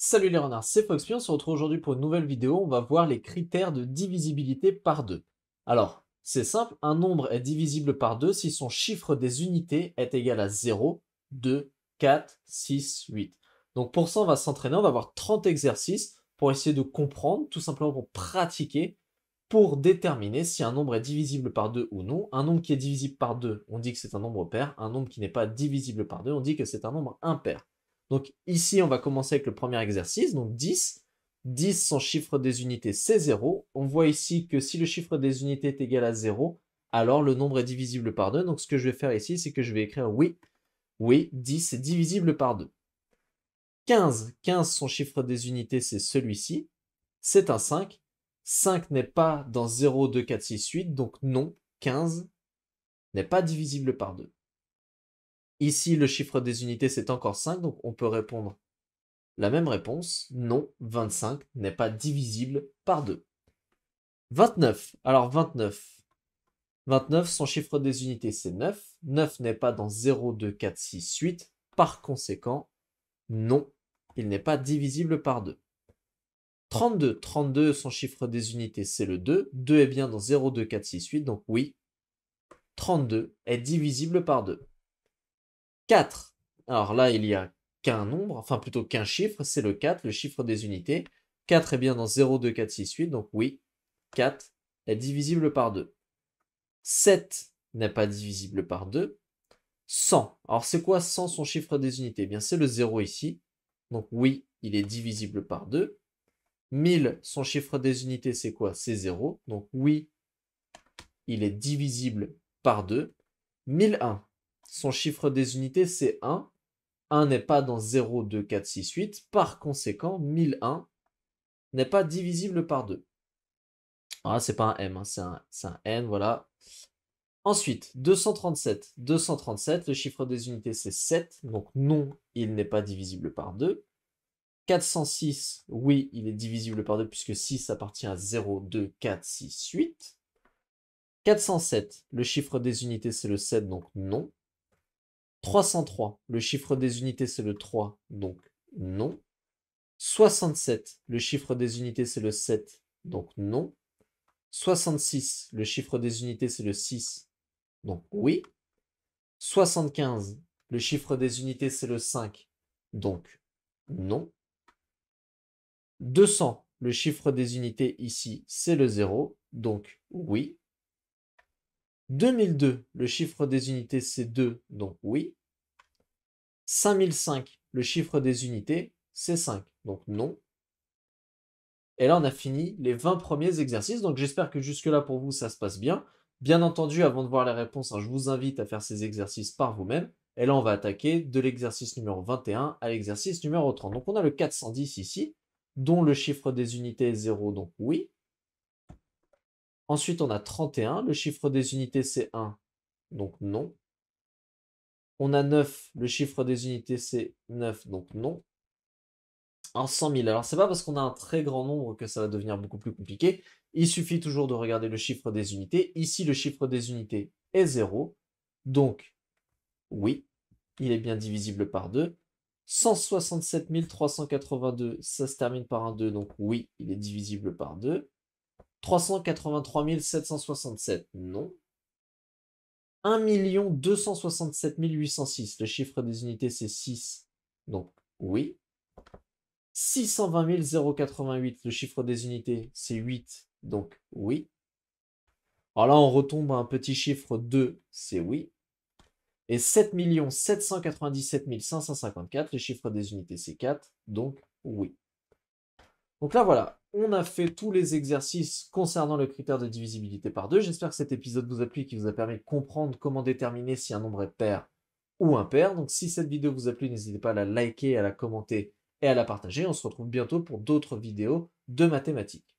Salut les renards, c'est Foxpy, on se retrouve aujourd'hui pour une nouvelle vidéo, on va voir les critères de divisibilité par 2. Alors, c'est simple, un nombre est divisible par 2 si son chiffre des unités est égal à 0, 2, 4, 6, 8. Donc pour ça, on va s'entraîner, on va avoir 30 exercices pour essayer de comprendre, tout simplement pour pratiquer, pour déterminer si un nombre est divisible par 2 ou non. Un nombre qui est divisible par 2, on dit que c'est un nombre pair, un nombre qui n'est pas divisible par 2, on dit que c'est un nombre impair. Donc ici, on va commencer avec le premier exercice, donc 10. 10, son chiffre des unités, c'est 0. On voit ici que si le chiffre des unités est égal à 0, alors le nombre est divisible par 2. Donc ce que je vais faire ici, c'est que je vais écrire oui. Oui, 10 est divisible par 2. 15, 15, son chiffre des unités, c'est celui-ci. C'est un 5. 5 n'est pas dans 0, 2, 4, 6, 8, donc non, 15 n'est pas divisible par 2. Ici, le chiffre des unités, c'est encore 5, donc on peut répondre la même réponse, non, 25 n'est pas divisible par 2. 29, alors 29. 29, son chiffre des unités, c'est 9. 9 n'est pas dans 0, 2, 4, 6, 8. Par conséquent, non, il n'est pas divisible par 2. 32, 32, son chiffre des unités, c'est le 2. 2 est bien dans 0, 2, 4, 6, 8, donc oui, 32 est divisible par 2. 4, alors là, il y a qu'un nombre, enfin plutôt qu'un chiffre, c'est le 4, le chiffre des unités. 4 est bien dans 0, 2, 4, 6, 8, donc oui, 4 est divisible par 2. 7 n'est pas divisible par 2. 100, alors c'est quoi 100, son chiffre des unités? Eh bien c'est le 0 ici, donc oui, il est divisible par 2. 1000, son chiffre des unités, c'est quoi? C'est 0, donc oui, il est divisible par 2. 1001, son chiffre des unités, c'est 1. 1 n'est pas dans 0, 2, 4, 6, 8. Par conséquent, 1001 n'est pas divisible par 2. Ah, c'est pas un M, hein, c'est un N, voilà. Ensuite, 237. 237, le chiffre des unités, c'est 7. Donc non, il n'est pas divisible par 2. 406, oui, il est divisible par 2 puisque 6 appartient à 0, 2, 4, 6, 8. 407, le chiffre des unités, c'est le 7, donc non. 303, le chiffre des unités, c'est le 3, donc non. 67, le chiffre des unités, c'est le 7, donc non. 66, le chiffre des unités, c'est le 6, donc oui. 75, le chiffre des unités, c'est le 5, donc non. 200, le chiffre des unités ici, c'est le 0, donc oui. 2002, le chiffre des unités, c'est 2, donc oui. 5005, le chiffre des unités, c'est 5, donc non. Et là, on a fini les 20 premiers exercices, donc j'espère que jusque-là, pour vous, ça se passe bien. Bien entendu, avant de voir les réponses, hein, je vous invite à faire ces exercices par vous-même. Et là, on va attaquer de l'exercice numéro 21 à l'exercice numéro 30. Donc, on a le 410 ici, dont le chiffre des unités est 0, donc oui. Ensuite, on a 31, le chiffre des unités, c'est 1, donc non. On a 9, le chiffre des unités, c'est 9, donc non. En 100 000. Alors, c'est pas parce qu'on a un très grand nombre que ça va devenir beaucoup plus compliqué. Il suffit toujours de regarder le chiffre des unités. Ici, le chiffre des unités est 0. Donc, oui, il est bien divisible par 2. 167 382, ça se termine par un 2, donc oui, il est divisible par 2. 383 767, non. 1 267 806, le chiffre des unités c'est 6, donc oui. 620 088, le chiffre des unités, c'est 8, donc oui. Alors là, on retombe à un petit chiffre 2, c'est oui. Et 7 797 554, le chiffre des unités, c'est 4, donc oui. Donc là, voilà, on a fait tous les exercices concernant le critère de divisibilité par 2. J'espère que cet épisode vous a plu et qu'il vous a permis de comprendre comment déterminer si un nombre est pair ou impair. Donc si cette vidéo vous a plu, n'hésitez pas à la liker, à la commenter et à la partager. On se retrouve bientôt pour d'autres vidéos de mathématiques.